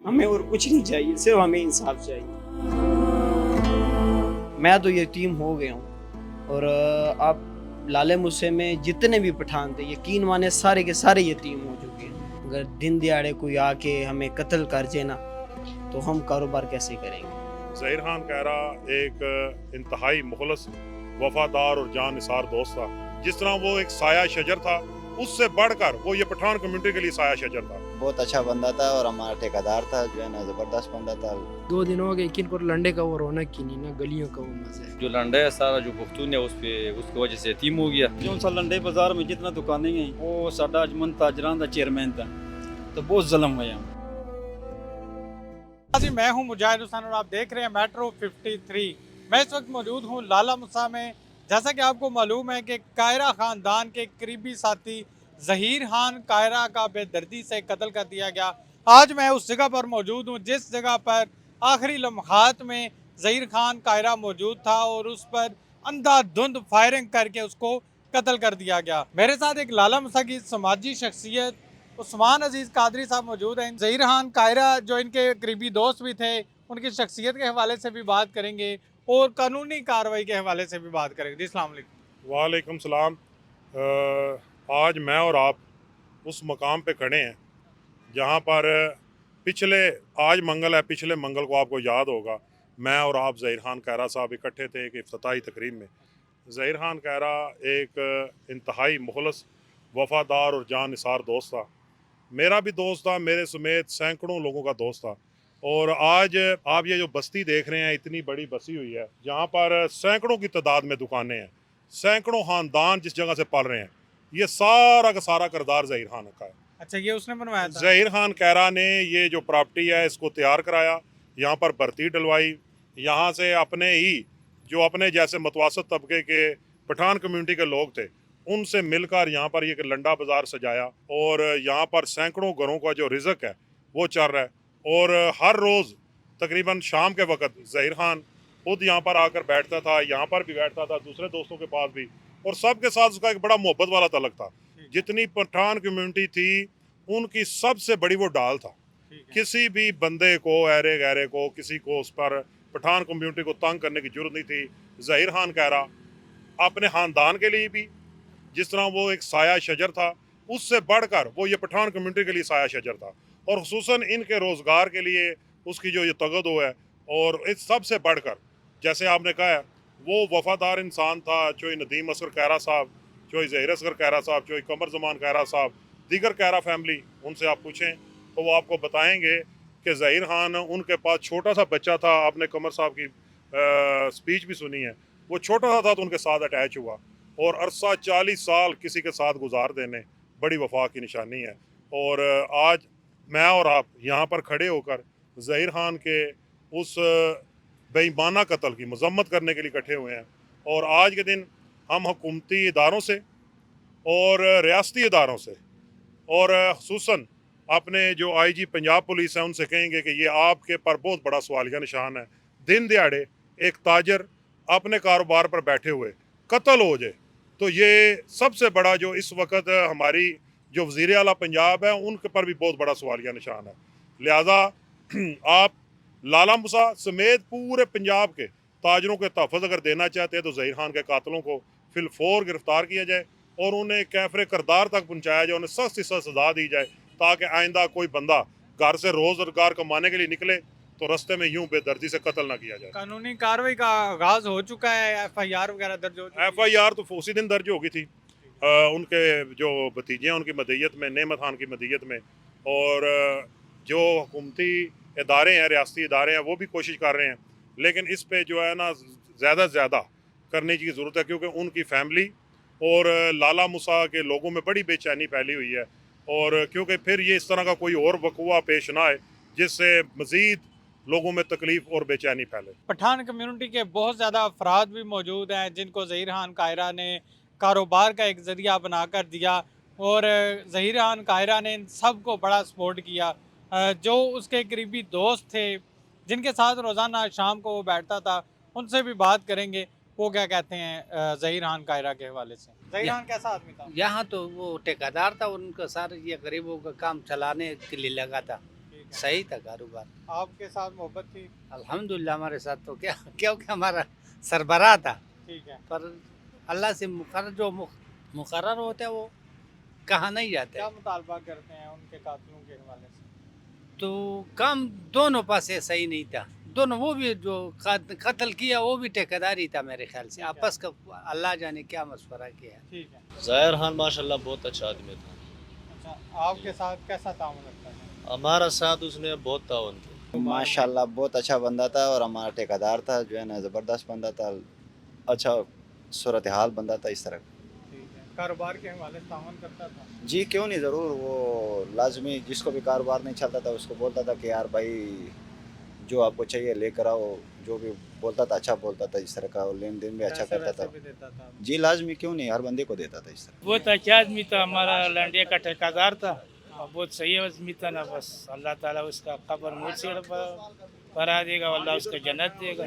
ہمیں اور کچھ نہیں چاہیے، صرف ہمیں انصاف چاہیے۔ میں تو یتیم ہو گیا ہوں، اور آپ لالے مسے میں جتنے بھی پٹھان تھے یقین مانے سارے کے سارے یتیم ہو چکے ہیں۔ اگر دن دیہڑے کوئی آ کے ہمیں قتل کر جائے نا تو ہم کاروبار کیسے کریں گے؟ ظہیر خان کہرا ایک انتہائی مخلص، وفادار اور جان نثار دوست تھا۔ جس طرح وہ ایک سایہ شجر تھا، اس سے بڑھ کر وہ یہ پٹھان کمیونٹی کے لیے سایہ شجر تھا۔ بہت اچھا بندہ تھا اور ہمارا ٹھیکیدار تھا، جو ہے نا زبردست بندہ تھا۔ 2 دن ہو گئے کن کو لنڈے کا وہ رونق کی نہیں، نہ گلیوں کا وہ مزہ ہے۔ جو لنڈا ہے سارا جو پختون ہے اس کی وجہ سے یتیم ہو گیا۔ جو سا لنڈے بازار میں جتنا دکانیں ہیں وہ ساڈا اجمن تاجران دا چیئرمین تھا، تو بہت ظلم ہوا۔ میں ہوں مجاہد حسین اور آپ دیکھ رہے ہیں میٹرو 53۔ میں اس وقت موجود ہوں لالہ مسا میں۔ جیسا کہ آپ کو معلوم ہے کہ کائرہ خاندان کے قریبی ساتھی ظہیر خان کائرہ کا بے دردی سے قتل کر دیا گیا۔ آج میں اس جگہ پر موجود ہوں جس جگہ پر آخری لمحات میں ظہیر خان کائرہ موجود تھا اور اس پر اندھا دھند فائرنگ کر کے اس کو قتل کر دیا گیا۔ میرے ساتھ ایک لالہ مسا کی سماجی شخصیت عثمان عزیز قادری صاحب موجود ہیں۔ ظہیر خان کائرہ جو ان کے قریبی دوست بھی تھے، ان کی شخصیت کے حوالے سے بھی بات کریں گے اور قانونی کارروائی کے حوالے سے بھی بات کریں گے۔ جی السلام علیکم۔ وعلیکم السلام۔ آج میں اور آپ اس مقام پہ کھڑے ہیں جہاں پر آج منگل ہے، پچھلے منگل کو آپ کو یاد ہوگا میں اور آپ ظہیر خان کائرہ صاحب اکٹھے تھے ایک افتتاحی تقریب میں۔ ظہیر خان کائرہ ایک انتہائی مخلص، وفادار اور جان نثار دوست تھا۔ میرا بھی دوست تھا، میرے سمیت سینکڑوں لوگوں کا دوست تھا۔ اور آج آپ یہ جو بستی دیکھ رہے ہیں، اتنی بڑی بسی ہوئی ہے جہاں پر سینکڑوں کی تعداد میں دکانیں ہیں، سینکڑوں خاندان جس جگہ سے پل رہے ہیں، یہ سارا کا سارا کردار ظہیر خان کا ہے۔ اچھا، یہ اس نے بنوایا تھا؟ ظہیر خان کائرہ نے یہ جو پراپرٹی ہے اس کو تیار کرایا، یہاں پر بھرتی ڈلوائی، یہاں سے اپنے جیسے متوسط طبقے کے پٹھان کمیونٹی کے لوگ تھے ان سے مل کر یہاں پر یہ لنڈا بازار سجایا، اور یہاں پر سینکڑوں گھروں کا جو رزق ہے وہ چل رہا ہے۔ اور ہر روز تقریباً شام کے وقت ظہیر خان خود یہاں پر آ کر بیٹھتا تھا، یہاں پر بھی بیٹھتا تھا، دوسرے دوستوں کے پاس بھی، اور سب کے ساتھ اس کا ایک بڑا محبت والا تعلق تھا۔ جتنی پٹھان کمیونٹی تھی ان کی سب سے بڑی وہ ڈال تھا۔ کسی بھی بندے کو، ایرے غیرے کو، کسی کو اس پر پٹھان کمیونٹی کو تنگ کرنے کی ضرورت نہیں تھی۔ ظہیر خان کائرہ اپنے خاندان کے لیے بھی جس طرح وہ ایک سایہ شجر تھا، اس سے بڑھ کر وہ یہ پٹھان کمیونٹی کے لیے سایہ شجر تھا، اور خصوصاً ان کے روزگار کے لیے اس کی جو یہ تگدو ہے، اور اس سب سے بڑھ کر جیسے آپ نے کہا ہے وہ وفادار انسان تھا۔ چوئی ندیم اصغر کائرہ صاحب، چوئی ظہیر اصغر کائرہ صاحب، چوئی قمر زمان کائرہ صاحب، دیگر کائرہ فیملی، ان سے آپ پوچھیں تو وہ آپ کو بتائیں گے کہ ظہیر خان ان کے پاس چھوٹا سا بچہ تھا۔ آپ نے قمر صاحب کی سپیچ بھی سنی ہے، وہ چھوٹا سا تھا تو ان کے ساتھ اٹیچ ہوا، اور عرصہ 40 سال کسی کے ساتھ گزار دینے بڑی وفا کی نشانی ہے۔ اور آج میں اور آپ یہاں پر کھڑے ہو کر ظہیر خان کے اس بے ایمانہ قتل کی مذمت کرنے کے لیے اکٹھے ہوئے ہیں، اور آج کے دن ہم حکومتی اداروں سے اور ریاستی اداروں سے اور خصوصاً اپنے جو آئی جی پنجاب پولیس ہیں ان سے کہیں گے کہ یہ آپ کے پر بہت بڑا سوالیہ نشان ہے۔ دن دیہڑے ایک تاجر اپنے کاروبار پر بیٹھے ہوئے قتل ہو جائے تو یہ سب سے بڑا جو اس وقت ہماری جو وزیر اعلیٰ پنجاب ہے ان کے پر بھی بہت بڑا سوالیہ نشان ہے۔ لہٰذا آپ لالہ مسا سمیت پورے پنجاب کے تاجروں کے تحفظ اگر دینا چاہتے ہیں تو ظہیر خان کے قاتلوں کو فی الفور گرفتار کیا جائے اور انہیں کیفر کردار تک پہنچایا جائے، انہیں سخت سے سخت سزا دی جائے، تاکہ آئندہ کوئی بندہ گھر سے روزگار کمانے کے لیے نکلے تو رستے میں یوں بے دردی سے قتل نہ کیا جائے۔ قانونی کارروائی کا آغاز ہو چکا ہے، ایف آئی آر وغیرہ درج ہو چکی ہے؟ ایف آئی آر تو اسی دن درج ہو گئی تھی ان کے جو بھتیجے ہیں ان کی مدیت میں، نعمت خان کی مدیت میں، اور جو حکومتی ادارے ہیں، ریاستی ادارے ہیں، وہ بھی کوشش کر رہے ہیں، لیکن اس پہ جو ہے نا زیادہ سے زیادہ کرنے کی ضرورت ہے، کیونکہ ان کی فیملی اور لالہ مسا کے لوگوں میں بڑی بے چینی پھیلی ہوئی ہے، اور کیونکہ پھر یہ اس طرح کا کوئی اور وقوع پیش نہ آئے جس سے مزید لوگوں میں تکلیف اور بے چینی پھیلے۔ پٹھان کمیونٹی کے بہت زیادہ افراد بھی موجود ہیں جن کو ظہیر خان کائرہ نے کاروبار کا ایک ذریعہ بنا کر دیا، اور ظہیر خان کائرہ نے ان سب کو بڑا سپورٹ کیا۔ جو اس کے قریبی دوست تھے جن کے ساتھ روزانہ شام کو وہ بیٹھتا تھا، ان سے بھی بات کریں گے وہ کیا کہتے ہیں ظہیر خان کائرہ کے حوالے سے۔ ظہیر خان کیسا آدمی تھا؟ یہاں تو وہ ٹھیکیدار تھا، ان کا سارا یہ غریبوں کا کام چلانے کے لیے لگا تھا۔ है। सही था कारोबार। आपके साथ मोहब्बत थी? अल्हम्दुलिल्लाह हमारे साथ तो क्या, क्योंकि हमारा सरबराह था, ठीक है। पर अल्लाह से मुकर्रर होता है वो कहा नहीं जाता क्या है। मुतालबा करते हैं उनके कातलों के हवाले से? तो काम दोनों पास से सही नहीं था, दोनों, वो भी जो कत्ल किया वो भी ठेकेदारी था मेरे ख्याल से, आपस का अल्लाह जाने क्या मशवरा किया। ठीक है। ज़ाहिर खान माशाल्लाह बहुत अच्छा आदमी था, अच्छा, आपके साथ कैसा ताउन रखता था? हमारा साथ उसने बहुत ताउन किया। माशाल्लाह बहुत अच्छा बंदा था और हमारा ठेकेदार था जो है ना, ज़बरदस्त बंदा था, अच्छा सूरत हाल बंदा था इस तरह। ठीक है। कारोबार के हवाले से ताउन करता था? जी क्यों नहीं, ज़रूर, वो लाजमी जिसको भी कारोबार नहीं चलता था उसको बोलता था कि यार भाई जो आपको चाहिए लेकर आओ, जो भी बोलता था अच्छा बोलता था इस तरह का, और लेन देन भी अच्छा पैसे करता वैसे था। भी देता था? जी लाजमी क्यों नहीं, हर बंदे को देता था इस तरह। बहुत अच्छा आदमी था, हमारा लंडे का ठेकेदार था और बहुत सही आदमी था ना। बस अल्लाह ताला उसका कब्र मुसीर बना देगा, अल्लाह उसको जन्नत देगा।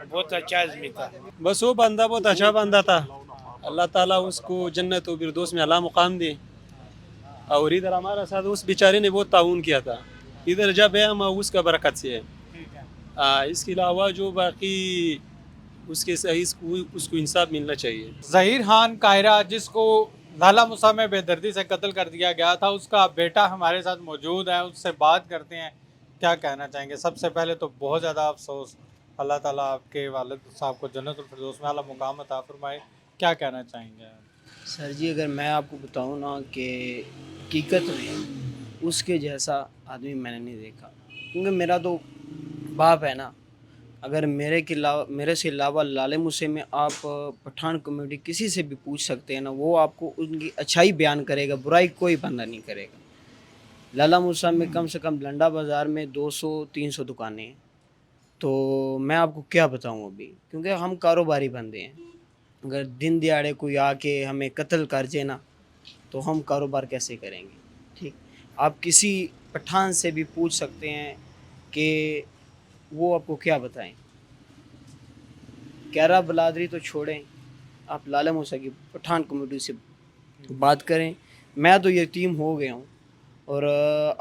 बहुत अच्छा आदमी था। बस वो बंदा बहुत अच्छा बंदा था, अल्लाह ताला उसको जन्नत व फिरदौस में अला मुकाम दे। और इधर हमारा साथ उस बेचारे ने बहुत ताउन किया था, इधर जब है हम उसका बरकत से है। ठीक है। इसके अलावा जो बाकी उसके सही उसको इंसाफ मिलना चाहिए। ज़हीर खान कायरा, जिसको लाला मूसा में बेदर्दी से कत्ल कर दिया गया था, उसका बेटा हमारे साथ मौजूद है, उससे बात करते हैं। क्या कहना चाहेंगे? सबसे पहले तो बहुत ज़्यादा अफसोस, अल्लाह ताला आपके वालिद साहब को जन्नतुल फिरदौस में आला मुकाम अता फरमाए। क्या कहना चाहेंगे आप? सर जी, अगर मैं आपको बताऊं ना कि हकीकत में उसके जैसा आदमी मैंने नहीं देखा, क्योंकि मेरा तो बाप है ना। अगर मेरे से अलावा लाले मूसे में आप पठान कम्युनिटी किसी से भी पूछ सकते हैं ना, वो आपको उनकी अच्छाई बयान करेगा, बुराई कोई बंदा नहीं करेगा। लाला मूसा में कम से कम लंडा बाज़ार में 200-300 दुकानें हैं, तो मैं आपको क्या बताऊं अभी, क्योंकि हम कारोबारी बंदे हैं। अगर दिन दिहाड़े कोई आके हमें कत्ल कर जाए ना, तो हम कारोबार कैसे करेंगे? ठीक, आप किसी पठान से भी पूछ सकते हैं कि वो आपको क्या बताएं। कैरा बलादरी तो छोड़ें, आप लाला मूसा की पठान कम्युनिटी से बात करें। मैं तो यतीम हो गया हूँ, और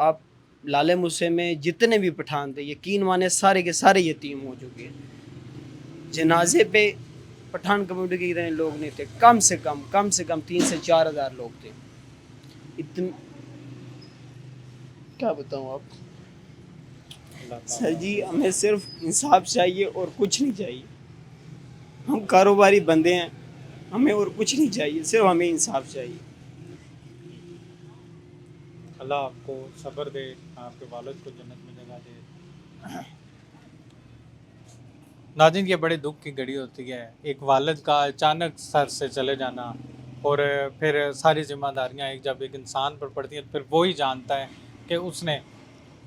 आप लाले मूसे में जितने भी पठान थे, यकीन माने सारे के सारे यतीम हो चुके हैं। जनाजे पे पठान कम्युनिटी के इतने लोग नहीं थे, कम से कम 3 से 4 हज़ार लोग थे। इतने क्या बताऊँ आप सर जी, हमें सिर्फ इंसाफ चाहिए और कुछ नहीं चाहिए। हम कारोबारी बंदे हैं, हमें और कुछ नहीं चाहिए, सिर्फ हमें इंसाफ चाहिए। अल्लाह आपको सब्र दे, आपके वालिद को जन्नत में जगह दे। नाज़रीन, ये बड़े दुख की घड़ी होती है, एक वालिद का अचानक सर से चले जाना, और फिर सारी जिम्मेदारियां जब एक इंसान पर पड़ती हैं, फिर वो ही जानता है कि उसने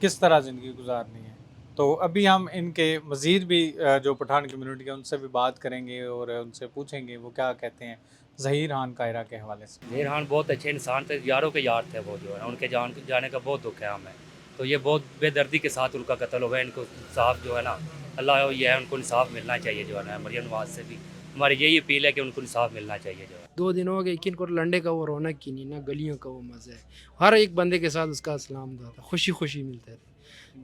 किस तरह ज़िंदगी गुजारनी है। तो अभी हम इनके मज़ीद भी जो पठान कम्युनिटी है उनसे भी बात करेंगे और उनसे पूछेंगे वो क्या कहते हैं ज़हीर खान कायरा के हवाले से। ज़हीर खान बहुत अच्छे इंसान थे, यारों के यार थे वो, जो है उनके जाने का बहुत दुख है हमें। तो ये बहुत बेदर्दी के साथ उनका कत्ल हुआ है। इनको इंसाफ जो है ना, अल्लाह ये है, उनको इंसाफ मिलना चाहिए। जो है ना, मरियम नवाज से भी हमारी यही अपील है कि उनको इंसाफ मिलना चाहिए। जो है 2 दिन हो गए, किन को लंडे का वो रौनक की नहीं ना, गलियों का वो मज़ा है। हर एक बंदे के साथ उसका सलाम दुआ था, खुशी खुशी मिलते थे,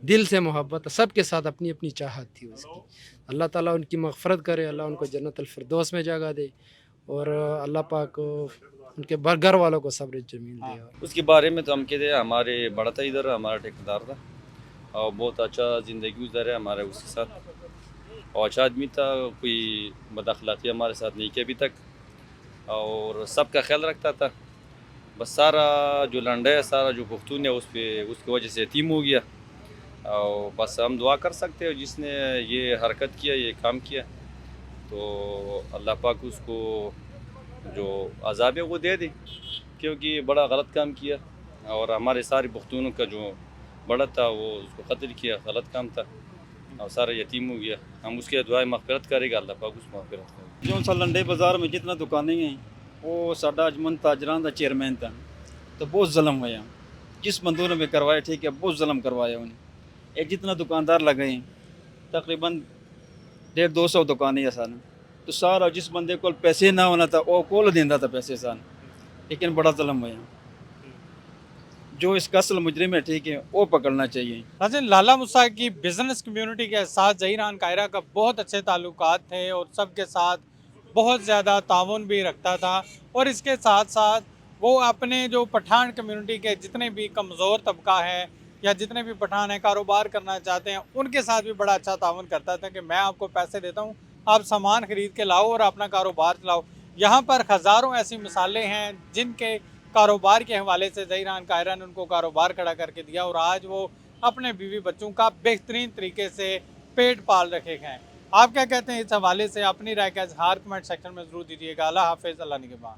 दिल से मोहब्बत, सबके साथ अपनी अपनी चाहत थी उसकी। अल्लाह ताला उनकी मग़फ़रत करे, अल्लाह उनको जन्नतुल फिरदौस में जगह दे, और अल्लाह पाक उनके घर वालों को सब्र जमील दे। उसके बारे में तो हम कहते हैं, हमारे बड़ा था इधर, हमारा ठेकेदार था और बहुत अच्छा ज़िंदगी गुजारे हमारे उसके साथ, और अच्छा आदमी था, कोई बदअखलाक़ी हमारे साथ नहीं की अभी तक, और सबका ख्याल रखता था। बस सारा जो लंडा है, सारा जो पुख्तून है, उसकी वजह से यतीम हो गया। और बस हम दुआ कर सकते हैं जिसने ये हरकत किया, ये काम किया, तो अल्लाह पाक उसको जो अज़ाब है वो दे दे, क्योंकि बड़ा गलत काम किया। और हमारे सारे पुख्तूनों का जो बड़ा था वो उसको कत्ल किया, गलत काम था, और सारा यतीम हो गया। हम उसके दुआ मग़फ़िरत करेगा, अल्लाह पाक उसको मग़फ़िरत करेगा। जो सा लंडे बाज़ार में जितना दुकानें हैं, वो साडा अजमन ताजरान का चेयरमैन था, तो बहुत ज़ुल्म हुआ जिस बंदों ने भी करवाया। ठीक है, बहुत ज़ुल्म करवाया उन्हें। ये जितना दुकानदार लगे हैं, तकरीबन 150-200 दुकानें हैं सारे, तो सारा जिस बंदे को पैसे ना होना था वो कोल देंदा था पैसे सान, लेकिन बड़ा ज़ुल्म हुआ। जो इसका असल मुजरिम है ठीक है वो पकड़ना चाहिए। नाज़रीन, लाला मूसा की बिज़नेस कम्युनिटी के साथ ज़हीर खान कायरा का बहुत अच्छे ताल्लुकात थे और सबके साथ बहुत ज़्यादा ताउन भी रखता था। और इसके साथ साथ वो अपने जो पठान कम्युनिटी के जितने भी कमज़ोर तबका है या जितने भी पठान हैं कारोबार करना चाहते हैं उनके साथ भी बड़ा अच्छा ताउन करता था कि मैं आपको पैसे देता हूँ, आप सामान ख़रीद के लाओ और अपना कारोबार चलाओ। यहाँ पर हज़ारों ऐसी मिसालें हैं जिनके कारोबार के हवाले से ज़हीर खान कायरा ने उनको कारोबार खड़ा करके दिया और आज वो अपने बीवी बच्चों का बेहतरीन तरीके से पेट पाल रखे हैं। आप क्या कहते हैं इस हवाले से? अपनी राय का इजहार कमेंट सेक्शन में ज़रूर दीजिएगा। अल्लाह हाफ़िज़, अल्लाह निगहबान।